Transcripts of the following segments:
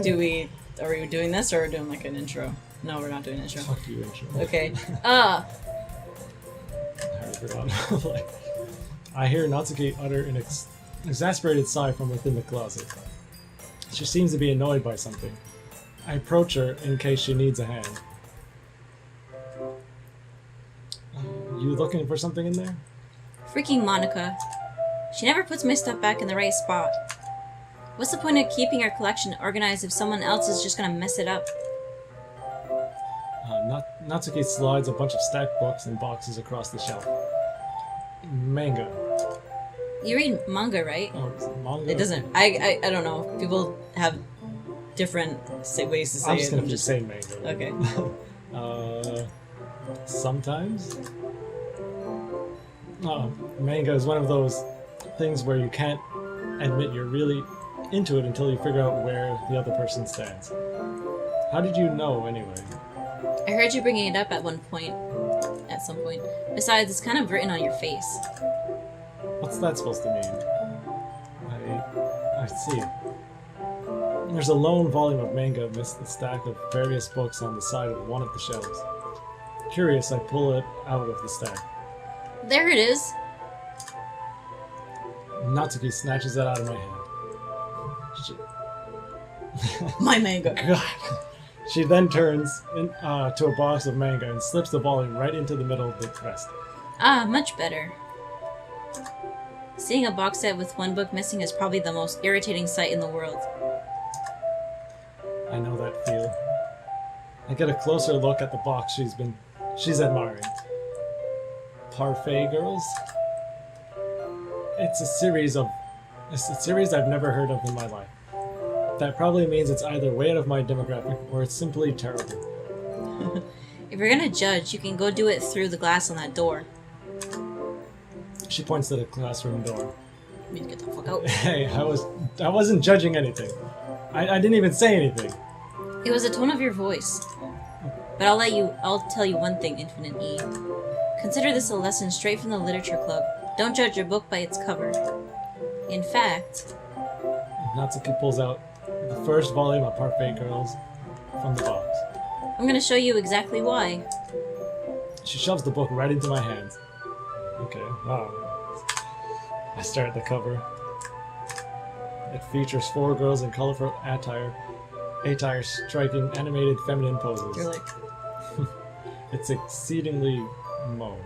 Are we doing this or are we doing like an intro? No, we're not doing an intro. Fuck you, intro. Okay. I forgot. Like, I hear Natsuki utter an exasperated sigh from within the closet. She seems to be annoyed by something. I approach her in case she needs a hand. You looking for something in there? Freaking Monica. She never puts my stuff back in the right spot. What's the point of keeping our collection organized if someone else is just gonna mess it up? Natsuki slides a bunch of stacked books and boxes across the shelf. Manga. You read manga, right? Oh, is it manga? It doesn't. I don't know. People have different ways to say I'm just it. gonna say manga. Okay. Sometimes. Manga is one of those things where you can't admit you're really into it until you figure out where the other person stands. How did you know, anyway? I heard you bringing it up at some point. Besides, it's kind of written on your face. What's that supposed to mean? I see. There's a lone volume of manga amidst the stack of various books on the side of one of the shelves. Curious, I pull it out of the stack. There it is. Natsuki snatches it out of my hand. My manga. God. She then turns to a box of manga and slips the volume right into the middle of the rest. Ah, much better. Seeing a box set with one book missing is probably the most irritating sight in the world. I know that feel. I get a closer look at the box she's admiring. Parfait Girls? It's a series I've never heard of in my life. That probably means it's either way out of my demographic or it's simply terrible. If you're gonna judge, you can go do it through the glass on that door. She points to the classroom door. You need to get the fuck out. Hey, I wasn't judging anything. I didn't even say anything. It was the tone of your voice. But I'll tell you one thing, Infinite E. Consider this a lesson straight from the literature club. Don't judge a book by its cover. In fact... Natsuki pulls out the first volume of Parfait Girls from the box. I'm gonna show you exactly why. She shoves the book right into my hands. Okay, wow. I stare at the cover. It features 4 girls in colorful attire striking animated feminine poses. You're like... It's exceedingly moe.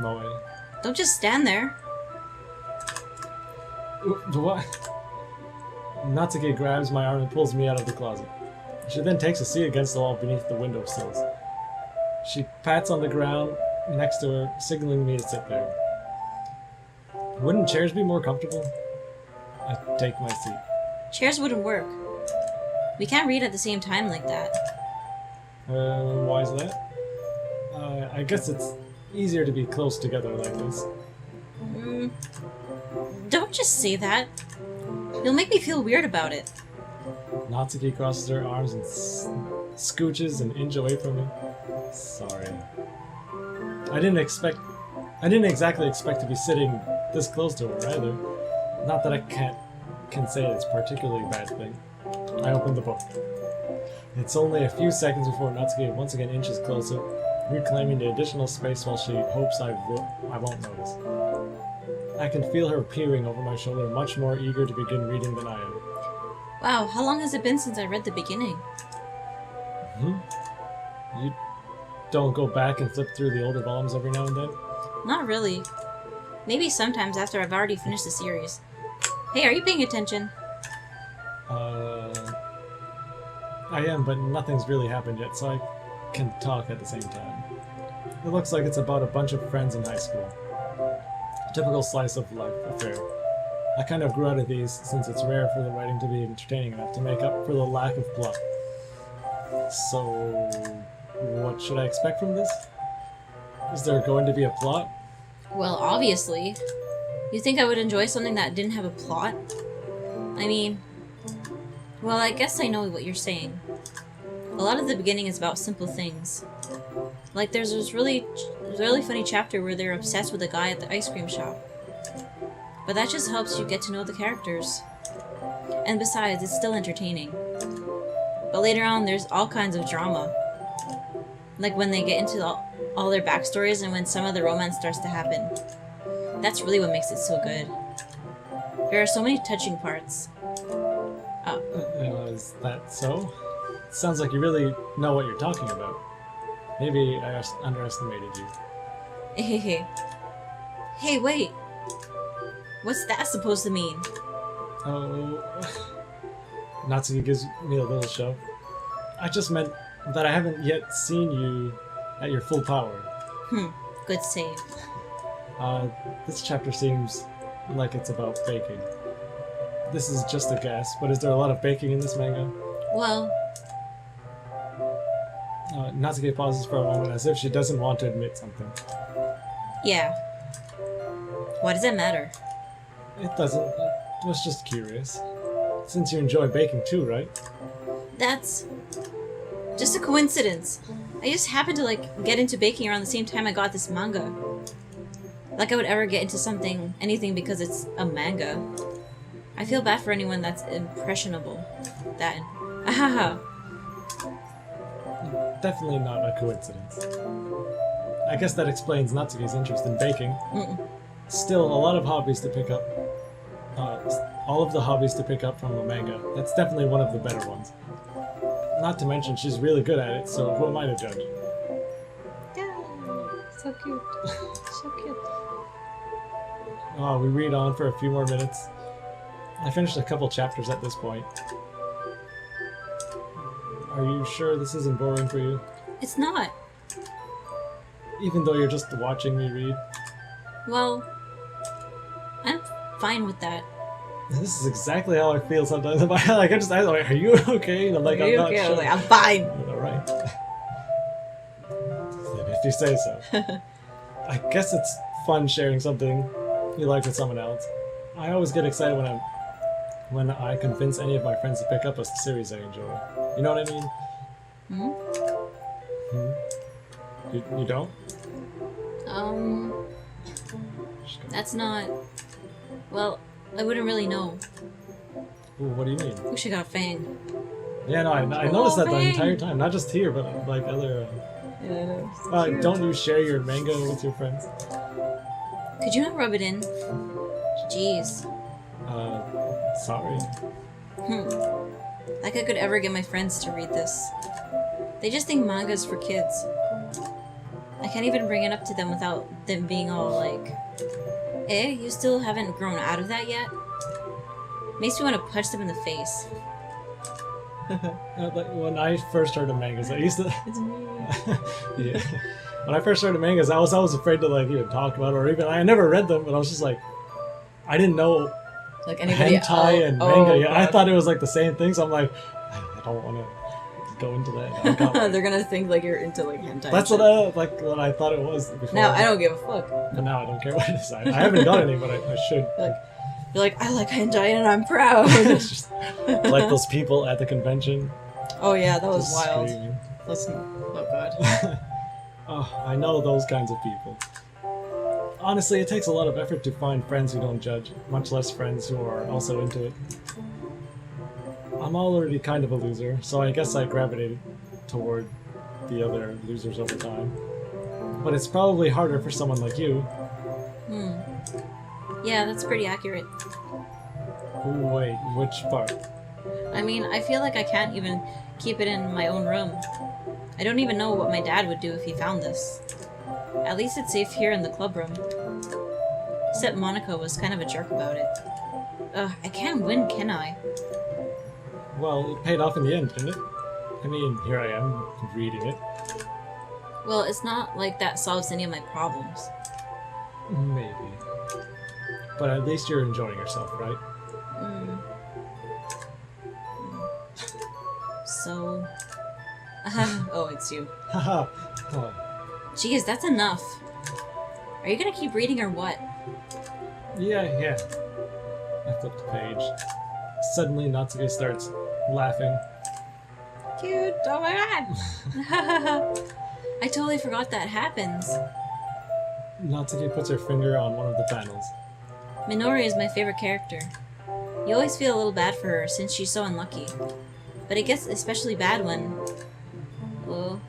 Moe. Don't just stand there. What? Natsuki grabs my arm and pulls me out of the closet. She then takes a seat against the wall beneath the windowsills. She pats on the ground next to her, signaling me to sit there. Wouldn't chairs be more comfortable? I take my seat. Chairs wouldn't work. We can't read at the same time like that. Why is that? I guess it's easier to be close together like this. Don't just say that. You'll make me feel weird about it. Natsuki crosses her arms and scooches an inch away from me. Sorry. I didn't exactly expect to be sitting this close to her either. Not that I can say it's particularly a bad thing. I open the book. It's only a few seconds before Natsuki once again inches closer, reclaiming the additional space while she hopes I won't notice. I can feel her peering over my shoulder, much more eager to begin reading than I am. Wow, how long has it been since I read the beginning? You don't go back and flip through the older volumes every now and then? Not really. Maybe sometimes after I've already finished the series. Hey, are you paying attention? I am, but nothing's really happened yet, so I can talk at the same time. It looks like it's about a bunch of friends in high school. Typical slice of life affair. I kind of grew out of these since it's rare for the writing to be entertaining enough to make up for the lack of plot. So, what should I expect from this? Is there going to be a plot? Well, obviously. You think I would enjoy something that didn't have a plot? I mean... Well, I guess I know what you're saying. A lot of the beginning is about simple things. Like there's this really funny chapter where they're obsessed with a guy at the ice cream shop. But that just helps you get to know the characters. And besides, it's still entertaining. But later on, there's all kinds of drama. Like when they get into all their backstories and when some of the romance starts to happen. That's really what makes it so good. There are so many touching parts. Is that so? It sounds like you really know what you're talking about. Maybe I underestimated you. Hey, wait. What's that supposed to mean? Oh, Natsuki gives me a little shove. I just meant that I haven't yet seen you at your full power. Good save. This chapter seems like it's about baking. This is just a guess, but is there a lot of baking in this manga? Well, Natsuki pauses for a moment as if she doesn't want to admit something. yeah. Why does that matter? It doesn't. I was just curious. Since you enjoy baking too, right? That's just a coincidence. I just happened to get into baking around the same time I got this manga. Like I would ever get into anything because it's a manga. I feel bad for anyone that's impressionable. Ahaha. Definitely not a coincidence. I guess that explains Natsuki's interest in baking. Still, a lot of hobbies to pick up. All of the hobbies to pick up from a manga. That's definitely one of the better ones. Not to mention, she's really good at it, so who am I to judge? Yeah, so cute. So cute. We read on for a few more minutes. I finished a couple chapters at this point. Are you sure this isn't boring for you? It's not. Even though you're just watching me read? Well, I'm fine with that. This is exactly how I feel sometimes. I'm like, I'm like, are you okay? And I'm like, I'm not okay? sure. I'm fine. Alright. If you say so. I guess it's fun sharing something you like with someone else. I always get excited when I convince any of my friends to pick up a series I enjoy. You know what I mean? You don't? That's not... Well, I wouldn't really know. Ooh, what do you mean? Wish I got a fang. Yeah, no, I noticed that the entire time. Not just here, but like other... Yeah, I know. Don't you share your manga with your friends? Could you not rub it in? Jeez. Sorry. Like I could ever get my friends to read this. They just think manga's for kids. I can't even bring it up to them without them being all like, you still haven't grown out of that yet? Makes me want to punch them in the face. When I first started mangas, I used to... It's me. Yeah. When I first started mangas, I was always afraid to even talk about it, or even... I never read them, but I was just like... I didn't know like anybody hentai and manga yet. God. I thought it was like the same thing, so I'm like, I don't want to go into that. They're gonna think like you're into like hentai. That's what I thought it was before. Now I don't give a fuck. But now I don't care what it is. I haven't got any, but I should. You're like, I like hentai and I'm proud. It's just like those people at the convention. Oh yeah, that was just wild. screaming. Listen, oh god. Oh, I know those kinds of people. Honestly, it takes a lot of effort to find friends who don't judge, much less friends who are also into it. I'm already kind of a loser, so I guess I gravitated toward the other losers over time. But it's probably harder for someone like you. Yeah, that's pretty accurate. Ooh, wait, which part? I mean, I feel like I can't even keep it in my own room. I don't even know what my dad would do if he found this. At least it's safe here in the club room. Except Monica was kind of a jerk about it. I can't win, can I? Well, it paid off in the end, didn't it? I mean, here I am, reading it. Well, it's not like that solves any of my problems. Maybe. But at least you're enjoying yourself, right? So... oh, it's you. Haha. Jeez, that's enough. Are you gonna keep reading or what? Yeah. I flipped the page. Suddenly, Natsuki starts laughing. Cute! Oh my god! I totally forgot that happens. Natsuki puts her finger on one of the panels. Minori is my favorite character. You always feel a little bad for her since she's so unlucky. But it gets especially bad when... Oh,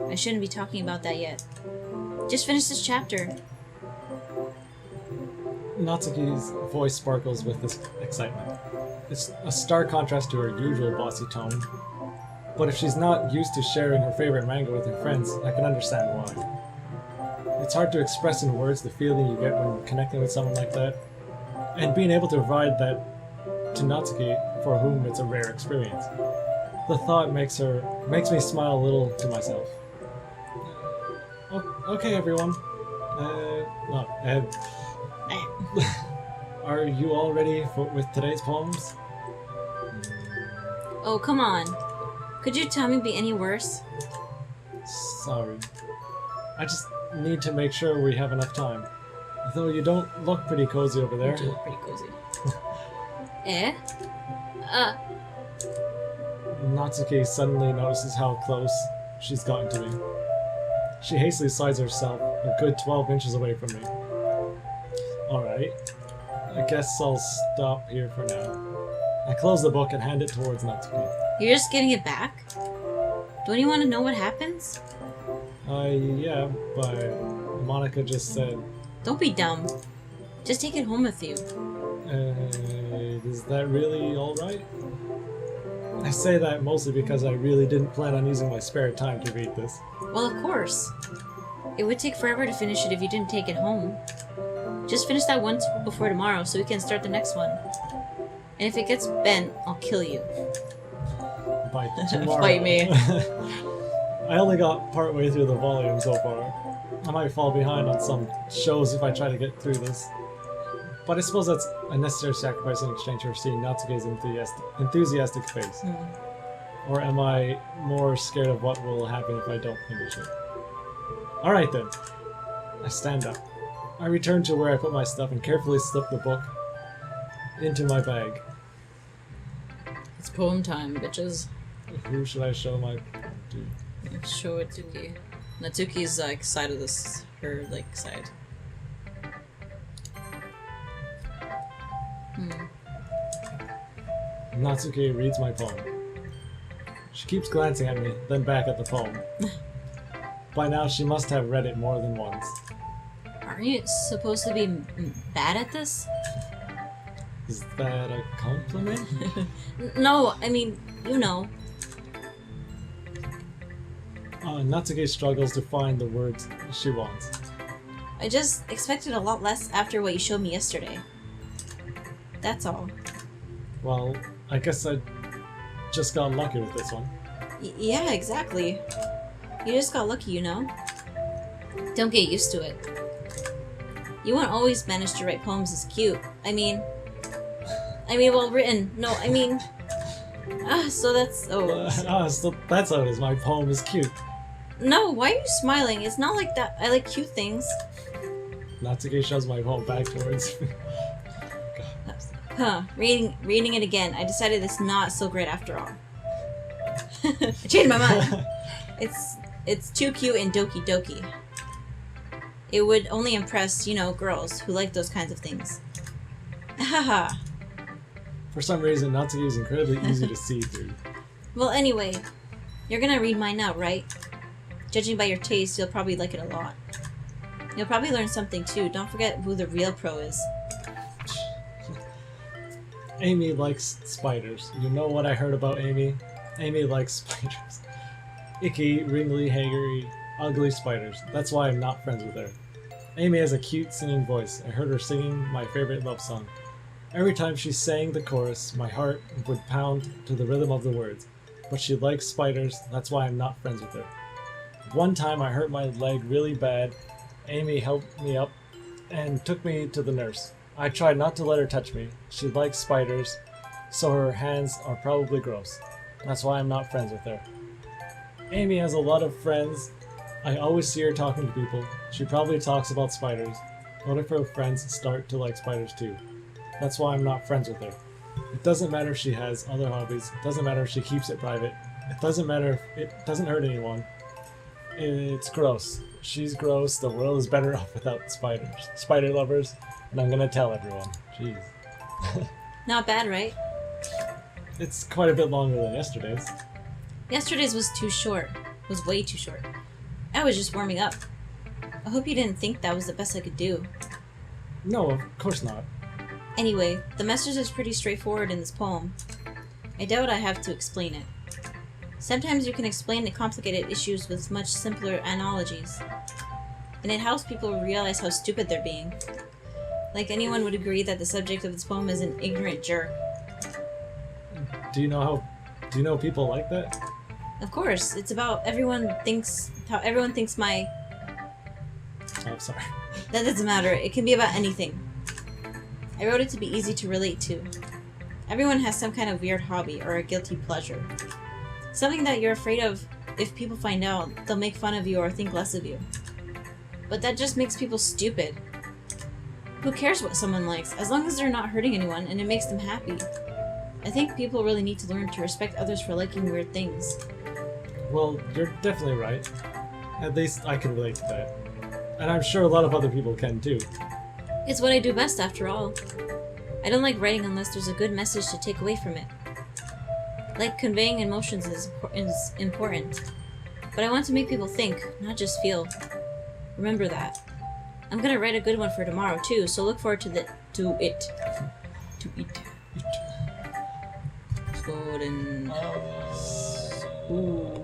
I shouldn't be talking about that yet. Just finish this chapter. Natsuki's voice sparkles with this excitement. It's a stark contrast to her usual bossy tone. But if she's not used to sharing her favorite manga with her friends, I can understand why. It's hard to express in words the feeling you get when connecting with someone like that, and being able to provide that to Natsuki, for whom it's a rare experience. The thought makes me smile a little to myself. Okay, everyone. Are you all ready with today's poems? Oh, come on. Could your tummy be any worse? Sorry. I just need to make sure we have enough time. Though you don't look pretty cozy over there. You do look pretty cozy. Eh? Natsuki suddenly notices how close she's gotten to me. She hastily slides herself a good 12 inches away from me. Alright. I guess I'll stop here for now. I close the book and hand it towards Natsuki. You're just getting it back? Don't you want to know what happens? Yeah, but Monica just said... Don't be dumb. Just take it home with you. Is that really alright? I say that mostly because I really didn't plan on using my spare time to read this. Well, of course. It would take forever to finish it if you didn't take it home. Just finish that once before tomorrow so we can start the next one. And if it gets bent, I'll kill you. By tomorrow. Fight me. I only got partway through the volume so far. I might fall behind on some shows if I try to get through this. But I suppose that's a necessary sacrifice in exchange for seeing Natsuki's enthusiastic face. Or am I more scared of what will happen if I don't finish it? Alright then. I stand up. I return to where I put my stuff and carefully slip the book into my bag. It's poem time, bitches. Who should I show my poem to? Show it to Natsuki. Natsuki's like side of this, her like side. Natsuki reads my poem. She keeps glancing at me, then back at the poem. By now she must have read it more than once. Aren't you supposed to be bad at this? Is that a compliment? No, I mean, you know. Natsuki struggles to find the words she wants. I just expected a lot less after what you showed me yesterday. That's all. Well, I guess I just got lucky with this one. Yeah, exactly. You just got lucky, you know? Don't get used to it. You won't always manage to write poems as cute. I mean, well written. No, I mean... so that's... so that's how it is. My poem is cute. No, why are you smiling? It's not like that. I like cute things. Natsuki shoves my poem back towards me. Huh. Reading it again. I decided it's not so great after all. I changed my mind. It's too cute in Doki Doki. It would only impress, you know, girls who like those kinds of things. Haha. For some reason, Natsuki is incredibly easy to see through. Well, anyway, you're gonna read mine now, right? Judging by your taste, you'll probably like it a lot. You'll probably learn something too. Don't forget who the real pro is. Amy likes spiders. You know what I heard about Amy? Amy likes spiders. Icky, wrinkly, hairy, ugly spiders. That's why I'm not friends with her. Amy has a cute singing voice. I heard her singing my favorite love song. Every time she sang the chorus, my heart would pound to the rhythm of the words. But she likes spiders, that's why I'm not friends with her. One time I hurt my leg really bad. Amy helped me up and took me to the nurse. I tried not to let her touch me. She likes spiders, so her hands are probably gross. That's why I'm not friends with her. Amy has a lot of friends. I always see her talking to people. She probably talks about spiders. What if her friends start to like spiders too? That's why I'm not friends with her. It doesn't matter if she has other hobbies. It doesn't matter if she keeps it private. It doesn't matter if it doesn't hurt anyone. It's gross. She's gross. The world is better off without spiders. Spider lovers. And I'm gonna tell everyone. Jeez. Not bad, right? It's quite a bit longer than yesterday's. Yesterday's was too short. Was way too short. I was just warming up. I hope you didn't think that was the best I could do. No, of course not. Anyway, the message is pretty straightforward in this poem. I doubt I have to explain it. Sometimes you can explain the complicated issues with much simpler analogies, and it helps people realize how stupid they're being. Like anyone would agree that the subject of this poem is an ignorant jerk. Do you know people like that? Of course, it's about how everyone thinks my... Oh, I'm sorry. That doesn't matter, it can be about anything. I wrote it to be easy to relate to. Everyone has some kind of weird hobby or a guilty pleasure. Something that you're afraid of if people find out, they'll make fun of you or think less of you. But that just makes people stupid. Who cares what someone likes, as long as they're not hurting anyone and it makes them happy? I think people really need to learn to respect others for liking weird things. Well, you're definitely right. At least I can relate to that. And I'm sure a lot of other people can too. It's what I do best, after all. I don't like writing unless there's a good message to take away from it. Like conveying emotions is important. But I want to make people think, not just feel. Remember that. I'm gonna write a good one for tomorrow too, so look forward to it. Golden. Ooh.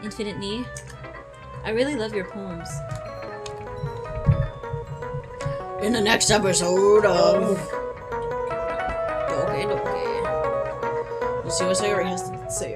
Infinite Knee. I really love your poems. In the next episode of Doki Doki, we'll see what Sayori has to say.